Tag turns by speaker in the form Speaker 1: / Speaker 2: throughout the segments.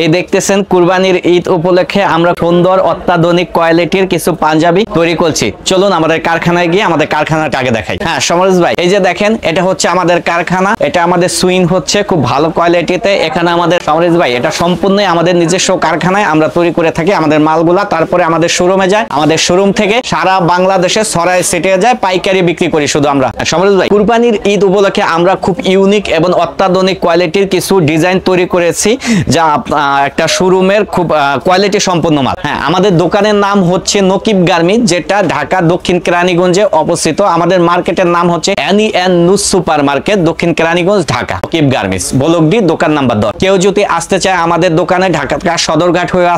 Speaker 1: এই দেখতেছেন কুরবানির ঈদ উপলক্ষে আমরা সুন্দর অত্যাধুনিক কোয়ালিটির কিছু পাঞ্জাবি তৈরি করছি। চলুন আমাদের কারখানায় গিয়ে আমাদের কারখানাটা আগে দেখাই। হ্যাঁ সমরেশ ভাই, এই যে দেখেন এটা হচ্ছে আমাদের কারখানা, এটা আমাদের সুইং হচ্ছে খুব ভালো কোয়ালিটিতে। এখানে আমাদের সমরেশ ভাই এটা সম্পূর্ণই আমাদের নিজস্ব কারখানায় আমরা তৈরি করে থাকি আমাদের মালগুলা, তারপরে আমাদের শোরুমে যায়, আমাদের শোরুম থেকে সারা বাংলাদেশে ছড়ায় ছিটিয়ে যায়, পাইকারি বিক্রি করি শুধু আমরা। সমরেশ ভাই, কুরবানির ঈদ উপলক্ষে আমরা খুব ইউনিক এবং অত্যাধুনিক কোয়ালিটির কিছু ডিজাইন তৈরি করেছি, যা একটা শোরুমের খুব কোয়ালিটি সম্পন্ন মাল। হ্যাঁ, আমাদের দোকানের নাম হচ্ছে নকিব গার্মেন্টস, যেটা ঢাকা দক্ষিণ কেরানীগঞ্জে অবস্থিত। আমাদের মার্কেটের নাম হচ্ছে এন নুস সুপার মার্কেট, দক্ষিণ কেরানীগঞ্জ, ঢাকা। নকিব গার্মেন্টস বলকডি, দোকান নাম্বার 10। কেউ যদি আসতে চায় আমাদের দোকানে ঢাকা সদরঘাট হয়ে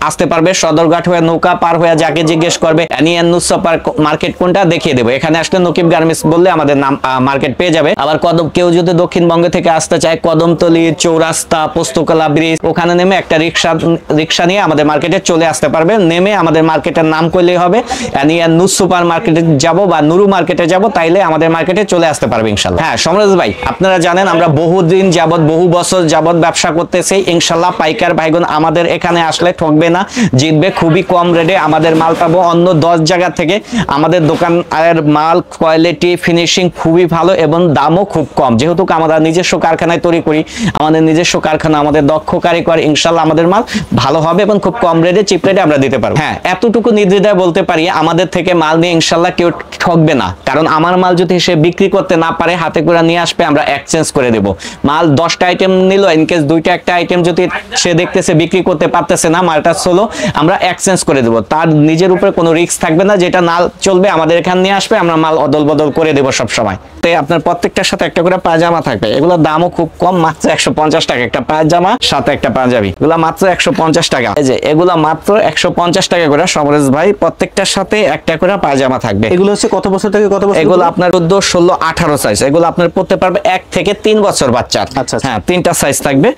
Speaker 1: আসতে পারবে। সদরঘাট হয়ে নৌকা পার হয়ে যাকে জিজ্ঞেস করবে এন নুস সুপার মার্কেট কোনটা দেখিয়ে দেবো। এখানে আসলে নকিব গার্মেন্টস বললে আমাদের নাম মার্কেট পেয়ে যাবে। আবার কেউ যদি দক্ষিণবঙ্গ থেকে আসতে চায়, কদমতলী, চৌরাস্তা, পোস্তকলা ব্রিজ, ওখানে নেমে একটা রিক্সা নিয়ে আমাদের মার্কেটে চলে আসতে পারবে। নেমে আমাদের মার্কেটের নাম করলেই হবে, নুস সুপার মার্কেটে যাব বা নুরু মার্কেটে যাব, তাইলে আমাদের মার্কেটে চলে আসতে পারবে ইনশাল্লাহ। হ্যাঁ সমরেশ ভাই, আপনারা জানেন আমরা বহুদিন যাবত, বহু বছর যাবত ব্যবসা করতেছি। ইনশাল্লাহ পাইকার ভাইগণ আমাদের এখানে আসলে ঠকবে না, জিতবে। খুবই কম রেটে আমাদের মাল পাবো অন্য 10 জায়গা থেকে। আমাদের দোকানের মাল কোয়ালিটি ফিনিশিং খুবই ভালো এবং দামও খুব কম। যেহেতু আমরা নিজস্ব কারখানায় তৈরি করি, আমাদের নিজস্ব কারখানা, আমাদের দক্ষ কারিগর, ইনশাল্লাহ আমাদের মাল ভালো হবে এবং খুব কম রেটে, চিপ রেটে আমরা দিতে পারবো। হ্যাঁ, এতটুকু নির্দ্বিধায় বলতে পারি আমাদের থেকে মাল নিয়ে ইনশাল্লাহ কেউ ঠকবে না। কারণ আমার মাল যদি সে বিক্রি করতে না পারে, হাতে করে নিয়ে আসবে, আমরা এক্সচেঞ্জ করে দেব। মাল 10টা আইটেম নিল, ইনকেস 2টা একটা আইটেম যদি সে দেখতেছে বিক্রি করতে পারতেছে না, মালটা সোলো, আমরা এক্সচেঞ্জ করে দেব। তার নিজের উপরে কোনো রিস্ক থাকবে না, যেটা না চলবে আমাদের এখানে নিয়ে আসবে, আমরা মাল অদল বদল করে দেব সব সময়। তো আপনার প্রত্যেকটার সাথে একটা করে পায়জামা থাকবে। এগুলোর দামও খুব কম, মাত্র 150 টাকা একটা পায়জামা, সাথে একটা পাঞ্জাবি। এগুলা মাত্র 150 টাকা। এই যে এগুলা মাত্র 150 টাকা করে সমরেশ ভাই, প্রত্যেকটার সাথে একটা করে পায়জামা থাকবে।
Speaker 2: এগুলো হচ্ছে কত বছর থেকে কত বছর?
Speaker 1: এগুলো আপনার 14, 16, 18 সাইজ। এগুলো আপনার পড়তে পারবে 1 থেকে 3 বছর বাচ্চার।
Speaker 2: আচ্ছা,
Speaker 1: হ্যাঁ, 3টা সাইজ থাকবে,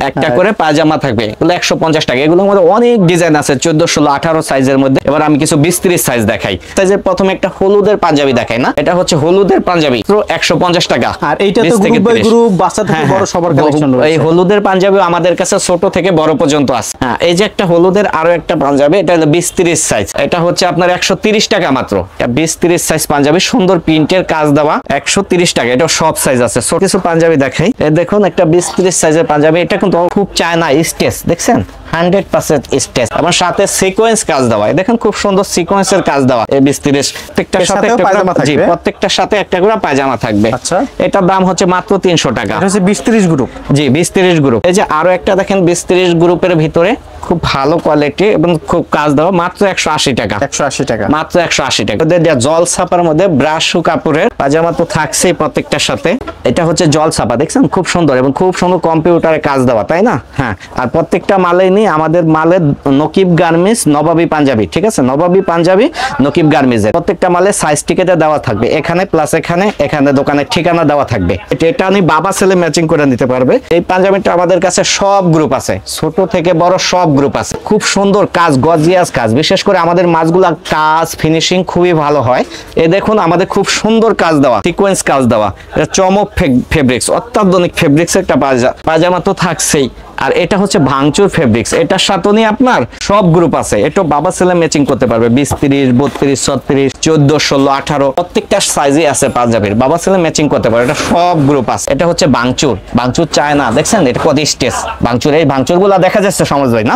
Speaker 1: একটা করে পায়জামা থাকবে। এগুলো 150 টাকা। এগুলোর মধ্যে অনেক ডিজাইন আছে 14, 16, 18 সাইজের মধ্যে। এবার আমি কিছু 20, 30 সাইজ দেখাই। সাইজের প্রথমে একটা হলুদের পাঞ্জাবি দেখাই না, এটা হচ্ছে হলুদের পাঞ্জাবি, তো 150 টাকা।
Speaker 2: আর এইটা তো গ্রুপ বাই গ্রুপ, বাচ্চা থেকে বড় সবার কালেকশন রয়েছে।
Speaker 1: এই হলুদের পাঞ্জাবি আমাদের কাছে ছোট থেকে বড় পর্যন্ত আছে। হ্যাঁ, এই যে একটা হলুদের আরো একটা পাঞ্জাবি, এটা হলো 20, 30 সাইজ। এটা হচ্ছে আপনার 130 টাকা মাত্র। এটা 20, 30 সাইজ পাঞ্জাবি, সুন্দর প্রিন্টের কাজ দেওয়া, 130 টাকা। এটা সব সাইজ আছে। ছোট কিছু পাঞ্জাবি দেখাই। এই দেখুন একটা 20, 30 সাইজের পাঞ্জাবি। এটা কিন্তু খুব চায়না স্টেজ, দেখছেন 100% স্টেজ, এবং সাথে সিকোয়েন্স কাজ দেওয়া। দেখেন খুব সুন্দর সিকোয়েন্সের কাজ দেওয়া। এই 20, 30 প্রত্যেকটার সাথে পায়জামা থাকবে। জি, প্রত্যেকটার সাথে একটা করে পায়জামা থাকবে।
Speaker 2: আচ্ছা,
Speaker 1: এটার দাম হচ্ছে মাত্র 300 টাকা।
Speaker 2: এটা হচ্ছে 20, 30 গ্রুপ।
Speaker 1: জি, 20, 30 গ্রুপ। এই যে আরো একটা দেখেন 20, 30 গ্রুপের ভিতরে খুব ভালো কোয়ালিটি এবং খুব কাজ দেওয়া, মাত্র 180 টাকা।
Speaker 2: 180 টাকা
Speaker 1: মাত্র 180 টাকা। জল ছাপার মধ্যে ব্রাশু কাপড়ের পায়জামা তো থাকছেই প্রত্যেকটার সাথে। এটা হচ্ছে জল ছাপা, দেখছেন খুব সুন্দর এবং খুব সুন্দর কম্পিউটারে কাজ দেওয়া, তাই না? হ্যাঁ, আর প্রত্যেকটা মালেই নিয়ে আমাদের মালের নকিব গার্মেন্টস নবাবী পাঞ্জাবি, ঠিক আছে? নবাবী পাঞ্জাবি নকিব গার্মেন্টসের প্রত্যেকটা মালের সাইজ টিকেটে দেওয়া থাকবে, এখানে প্লাস এখানে দোকানের ঠিকানা দেওয়া থাকবে। এটা আমি বাবা ছেলে ম্যাচিং করে নিতে পারবে। এই পাঞ্জাবিটা আমাদের কাছে সব গ্রুপ আছে, ছোট থেকে বড় সব গ্রুপ আছে। খুব সুন্দর কাজ, গর্জিয়াস কাজ। বিশেষ করে আমাদের মাছগুলা কাজ ফিনিশিং খুবই ভালো হয়। এই দেখুন আমাদের খুব সুন্দর কাজ দেওয়া, সিকোয়েন্স কাজ দেওয়া। এটা চমক ফেব্রিক্স, অত্যাধুনিক ফেব্রিক্স একটা পায়জামা তো থাকছেই। আর এটা হচ্ছে ভাঙচুর ফেব্রিক্স, এটার সাথে নিয়ে আপনার সব গ্রুপ আছে। এটা বাবা ছেলে ম্যাচিং করতে পারবে। 20, 30, 32, 36, 14, 16, 18 প্রত্যেকটা সাইজে আছে পাঞ্জাবির, বাবা ছেলে ম্যাচিং করতে পারবে। এটা সব গ্রুপ আছে। এটা হচ্ছে ভাঙচুর চায় না, দেখছেন এটা কত স্টেজ ভাঙচুর। এই ভাঙচুর গুলা দেখা যাচ্ছে সমাজ ভাই না?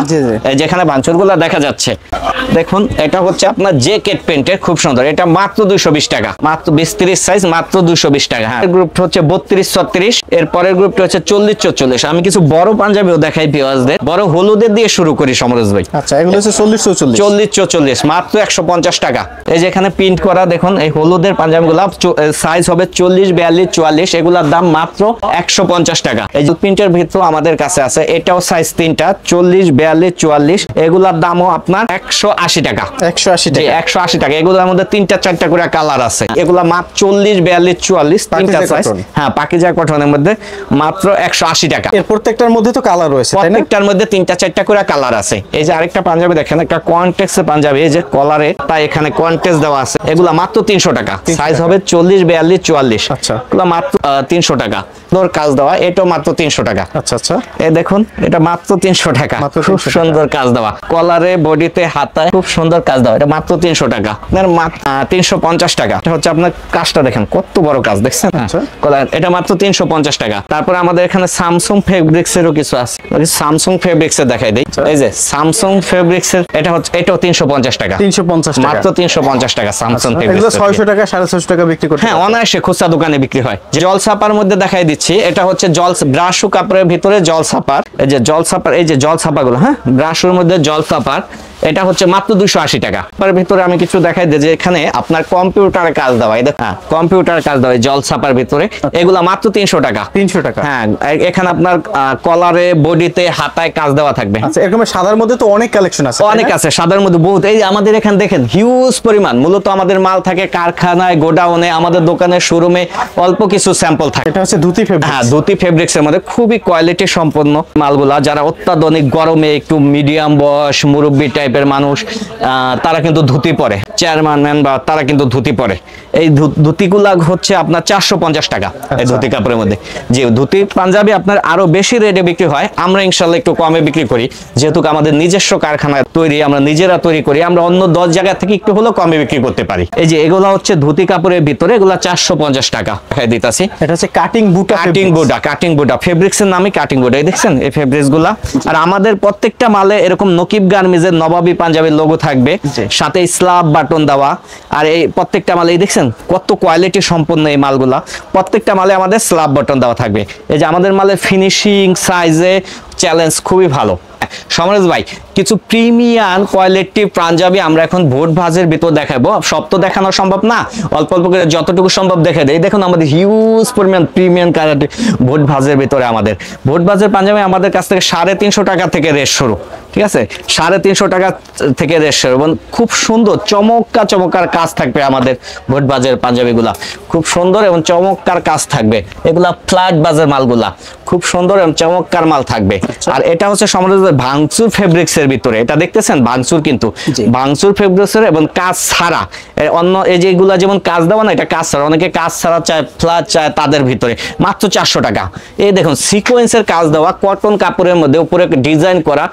Speaker 1: এই যেখানে ভাঙচুর গুলা দেখা যাচ্ছে, দেখুন এটা হচ্ছে আপনার জ্যাকেট প্যান্টের, খুব সুন্দর। এটা মাত্র 220 টাকা, মাত্র 20, 30 সাইজ, মাত্র 220 টাকা। হ্যাঁ, গ্রুপটা হচ্ছে 32, 36, এর পরের গ্রুপটা হচ্ছে 40, 44। আমি কিছু বড় পাঞ্জাবি দেখাই পেঁয়াজদের, বড় হলুদের দিয়ে শুরু করি সমরেশ ভাই।
Speaker 2: আচ্ছা, এগুলো হচ্ছে 40,
Speaker 1: 44, মাত্র 150 টাকা। এই যে এখানে প্রিন্ট করা দেখুন, এই হলুদের পাঞ্জাবিগুলো সাইজ হবে 40, 42, 44। এগুলোর দাম মাত্র 150 টাকা। এই যে প্রিন্টের ভিতর আমাদের কাছে আছে, এটাও সাইজ 3টা, 40, 42, 44। এগুলোর দামও আপনার 180 টাকা।
Speaker 2: 180 টাকা,
Speaker 1: 180 টাকা। এগুলোর মধ্যে 3টা 4টা করে কালার আছে। এগুলা মাত্র 40, 42, 44 তিনটা সাইজ। হ্যাঁ, পাকিজা কটনের মধ্যে মাত্র 180 টাকা।
Speaker 2: এর প্রত্যেকটার মধ্যে তো কালার রয়েছে, তাই না?
Speaker 1: প্রত্যেকটার মধ্যে 3টা 4টা করে কালার আছে। এই যে আরেকটা পাঞ্জাবি দেখেন, একটা কন্টেক্সের পাঞ্জাবি, এই যে কলারে তাই এখানে কন্টেক্স দেওয়া আছে। এগুলা মাত্র 300 টাকা। সাইজ হবে 40, 42, 44।
Speaker 2: আচ্ছা,
Speaker 1: এগুলা মাত্র 300 টাকা। সুন্দর কাজ দেওয়া, এটা মাত্র 300 টাকা।
Speaker 2: আচ্ছা আচ্ছা,
Speaker 1: এই দেখুন এটা মাত্র 300 টাকা, খুব সুন্দর কাজ দেওয়া, কলারে বডিতে হাতায় খুব সুন্দর কাজ দেওয়া, এটা মাত্র 300 টাকা। আপনার 350 টাকা। এটা হচ্ছে আপনার কাজটা দেখেন কত বড় কাজ, দেখছেন? কলার এটা মাত্র 350 টাকা। তারপর আমাদের এখানে স্যামসাং ফেব্রিক্স এরও কিছু আছে, স্যামসাং ফেব্রিক্স এর দেখাই দেই। এই যে স্যামসাং ফেব্রিক্স এর এটা হচ্ছে, এটাও 350 টাকা,
Speaker 2: 350 টাকা,
Speaker 1: মাত্র 350 টাকা স্যামসাং ফেব্রিক্স।
Speaker 2: এগুলো 600 টাকা 650 টাকা বিক্রি করতে,
Speaker 1: হ্যাঁ অনায়াসে খুচরা দোকানে বিক্রি হয়। জল ছাপার মধ্যে দেখাই দিচ্ছি, এটা হচ্ছে জল ব্রাশু কাপড়ের ভিতরে জল ছাপার, এই যে জল ছাপার, এই যে জল ছাপাগুলো, হ্যাঁ ব্রাশুর মধ্যে জল ছাপার, এটা হচ্ছে মাত্র 280 টাকা। তার ভিতরে আমি কিছু দেখাই দিই যে এখানে আপনার কম্পিউটারে কাজ দেওয়া, এই দেখুন কম্পিউটার কাজ দেওয়া জল ছাপার ভিতরে, এগুলা মাত্র 300 টাকা।
Speaker 2: 300 টাকা,
Speaker 1: হ্যাঁ এখানে আপনার কলারে বডিতে হাতায় কাজ দেওয়া থাকবে।
Speaker 2: আচ্ছা এরকম সাদার মধ্যে তো অনেক কালেকশন আছে,
Speaker 1: অনেক আছে সাদার মধ্যে বহুত। এই আমাদের এখানে দেখেন হিউজ পরিমাণ, মূলত আমাদের মাল থাকে কারখানায়, গোডাউনে, আমাদের দোকানের শোরুমে অল্প কিছু স্যাম্পল থাকে।
Speaker 2: এটা হচ্ছে ধুতি ফেব্রিক্স,
Speaker 1: হ্যাঁ ধুতি ফেব্রিক্স এর মধ্যে খুবই কোয়ালিটি সম্পন্ন মালগুলা, যারা অত্যাধুনিক গরমে একটু মিডিয়াম বয়স মুরব্বী টাইপের মানুষ, তারা কিন্তু ধুতি পরে, চেয়ারম্যান বা তারা কিন্তু ধুতি পরে। এই ধুতিগুলা হচ্ছে আপনার 450 টাকা এই ধুতি কাপড়ের মধ্যে। যে ধুতি পাঞ্জাবি আপনার আরো বেশি রেটে বিক্রি হয়, আমরা ইনশাল্লাহ একটু কমে বিক্রি করি, যেহেতু আমাদের নিজস্ব কারখানায় তৈরি, আমরা নিজেরা তৈরি করি, আমরা অন্য 10 জায়গা থেকে একটু হলেও কমে বিক্রি করতে পারি। এই যে এগুলা হচ্ছে ধুতি কাপড়ের ভিতরে, এগুলা 450 টাকা দিতাছি।
Speaker 2: এটা হচ্ছে কাটিং বুটা,
Speaker 1: কাটিং বুটা ফেব্রিক্স এর নামে কাটিং বুটা, এই দেখছেন এই ফেব্রিক্স গুলা। আর আমাদের প্রত্যেকটা মালে এরকম নকিব গার্মেন্টসের নবাবী পাঞ্জাবির লোগো থাকবে, সাথে স্ল্যাব বাটন দেওয়া। আর এই প্রত্যেকটা মালে দেখছেন কত কোয়ালিটি সম্পন্ন এই মালগুলা, প্রত্যেকটা মালে আমাদের স্ল্যাব বাটন দেওয়া থাকবে। এই যে আমাদের মালের ফিনিশিং সাইজে চ্যালেঞ্জ খুবই ভালো। সমরেশ ভাই কিছু প্রিমিয়াম কোয়ালিটি পাঞ্জাবি আমরা এখন ভোট ভাজের ভিতর দেখাবো, সব তো দেখানো সম্ভব না, অল্প অল্প করে যতটুকু সম্ভব দেখে দেয়। দেখুন আমাদের হিউজ পরিমাণ প্রিমিয়াম কোয়ালিটি ভোট ভাজের ভিতরে, আমাদের ভোট ভাজের পাঞ্জাবি আমাদের কাছ থেকে 350 টাকা থেকে রেট শুরু, ঠিক আছে 350 টাকা থেকে রেট শুরু, এবং খুব সুন্দর চমৎকার কাজ থাকবে আমাদের ভোট ভাজের পাঞ্জাবিগুলা, খুব সুন্দর এবং চমৎকার কাজ থাকবে। এগুলা ফ্ল্যাট বাজার মালগুলা খুব সুন্দর এবং চমৎকার মাল থাকবে। আর এটা হচ্ছে সমরেশ ভাঙচুর ফেব্রিক্স এর ভিতরে, এটা দেখতেছেন ভাঙচুর, কিন্তু ভাঙচুর ফেব্রিক্স এর এবং কাজ ছাড়া, অন্য এই যেগুলা যেমন কাজ দেওয়া না, এটা কাজ ছাড়া, অনেকে কাজ ছাড়া চায়, ফ্ল্যাট চায়, তাদের ভিতরে মাত্র 400 টাকা। এই দেখুন সিকোয়েন্সের কাজ দেওয়া, কটন কাপড়ের মধ্যে উপরে ডিজাইন করা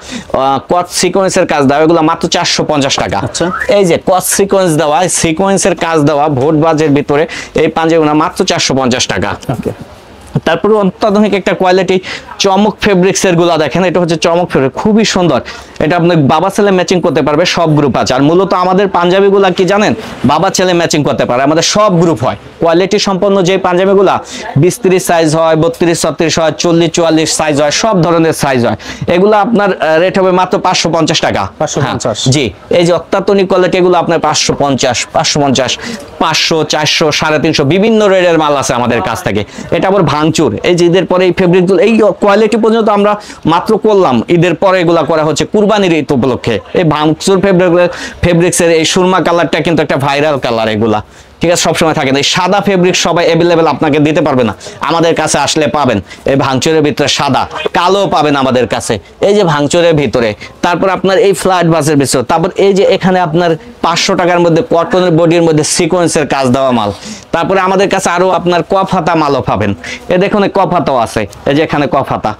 Speaker 1: কট সিকোয়েন্সের কাজ দেওয়া, এগুলো মাত্র 450 টাকা। এই যে কট সিকোয়েন্স দেওয়া, সিকোয়েন্সের কাজ দেওয়া ভোট বাজের ভিতরে এই পাঞ্জাবিগুলো মাত্র 450 টাকা। তারপরে অত্যাধুনিক একটা কোয়ালিটি চমক ফেব্রিক্স এর গুলা দেখেন, এটা হচ্ছে চমক ফেব্রিক, খুবই সুন্দর। এটা আপনি বাবা ছেলে ম্যাচিং করতে পারবে, সব গ্রুপ আছে। আর মূলত আমাদের পাঞ্জাবি গুলা কি জানেন, বাবা ছেলে ম্যাচিং করতে পারে, আমাদের সব গ্রুপ হয়। কোয়ালিটি সম্পন্ন যে পাঞ্জাবি গুলা 20-30 সাইজ হয়, 32-36 হয়, 40-44 সাইজ হয়, সব ধরনের সাইজ হয়। এগুলো আপনার রেট হবে মাত্র 550 টাকা।
Speaker 2: 550,
Speaker 1: জি। এই যে অত্যাধুনিক কোয়ালিটি এগুলো আপনার 550, 550, 500, 400, 350 বিভিন্ন রেটের মাল আছে আমাদের কাছ থেকে। এটা আবার ভাঙচুর, এই যে ঈদের পরে এই ফেব্রিকগুলো, এই কোয়ালিটি পর্যন্ত আমরা মাত্র করলাম, ঈদের পরে এগুলা করা হচ্ছে কুরবানির ঈদ উপলক্ষে। এই ভাঙচুর ফেব্রিক্সের এই সুরমা কালারটা কিন্তু একটা ভাইরাল কালার, এগুলা ঠিক আছে সবসময় থাকে না। এই সাদা ফেব্রিক সবাই অ্যাভেলেবেল আপনাকে দিতে পারবে না, আমাদের কাছে আসলে পাবেন। এই ভাঙচুরের ভিতরে সাদা, কালো পাবেন আমাদের কাছে, এই যে ভাঙচুরের ভিতরে। তারপর আপনার এই ফ্ল্যাট বাসের ভিতরে, তারপর এই যে এখানে আপনার 500 টাকার মধ্যে কটনের বডির মধ্যে সিকোয়েন্সের কাজ দেওয়া মাল। তারপরে আমাদের কাছে আরো আপনার কফাতা মালও পাবেন। এ দেখুন কফাতাও আছে, এই যে এখানে কফাতা,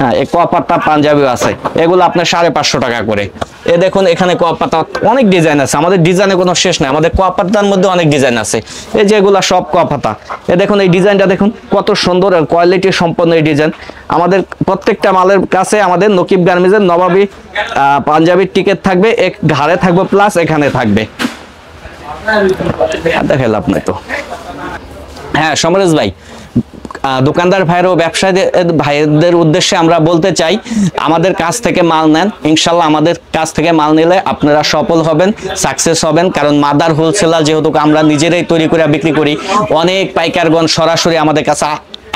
Speaker 1: হ্যাঁ এই কপাতা পাঞ্জাবিও আছে, এগুলো আপনার 550 টাকা করে। এ দেখুন এখানে কপাতা অনেক ডিজাইন আছে, আমাদের ডিজাইনে কোনো শেষ নাই, আমাদের কপাতার মধ্যে অনেক ডিজাইন আছে। এই যে এগুলা সব কপাতা, এ দেখুন এই ডিজাইনটা দেখুন কত সুন্দর আর কোয়ালিটি সম্পন্ন এই ডিজাইন। আমাদের প্রত্যেকটা মালের কাছে আমাদের নকিব গার্মেন্টসের নবাবী পাঞ্জাবির টিকেট থাকবে, এক ঘাড়ে থাকবে প্লাস এখানে থাকবে। দেখাল আপনি তো। হ্যাঁ সমরেশ ভাই, দোকানদার ভাইয়ের ও ব্যবসায়ী ভাইদের উদ্দেশ্যে আমরা বলতে চাই, আমাদের কাছ থেকে মাল নেন, ইনশাল্লাহ আমাদের কাছ থেকে মাল নিলে আপনারা সফল হবেন, সাকসেস হবেন। কারণ মাদার হোলসেলার যেহেতু আমরা নিজেরাই তৈরি করে বিক্রি করি, অনেক পাইকারগণ সরাসরি আমাদের কাছে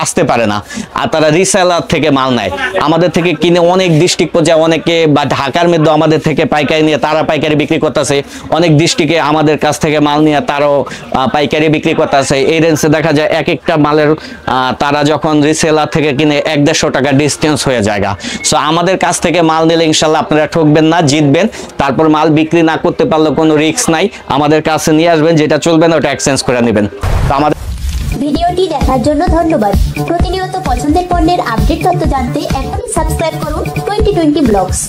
Speaker 1: আসতে পারে না, আর তারা রিসেলার থেকে মাল নেয়, আমাদের থেকে কিনে অনেক ডিস্ট্রিক্ট পর্যায়ে অনেকে, বা ঢাকার মধ্যে আমাদের থেকে পাইকারি নিয়ে তারা পাইকারি বিক্রি করতেছে, অনেক ডিস্ট্রিক্টে আমাদের কাছ থেকে মাল নিয়ে তারাও পাইকারি বিক্রি করতেছে। এই রেঞ্জে দেখা যায় এক একটা মালের তারা যখন রিসেলার থেকে কিনে 100-150 টাকা ডিস্টেন্স হয়ে যায়। সো আমাদের কাছ থেকে মাল নিলে ইনশাল্লাহ আপনারা ঠকবেন না, জিতবেন। তারপর মাল বিক্রি না করতে পারলে কোনো রিস্ক নাই, আমাদের কাছে নিয়ে আসবেন, যেটা চলবে না ওটা এক্সচেঞ্জ করে নেবেন। তো আমাদের
Speaker 3: ভিডিওটি দেখার জন্য ধন্যবাদ। প্রতিনিয়ত পছন্দের পণ্যের আপডেট তথ্য জানতে এখনই সাবস্ক্রাইব করুন 2020 ব্লগস।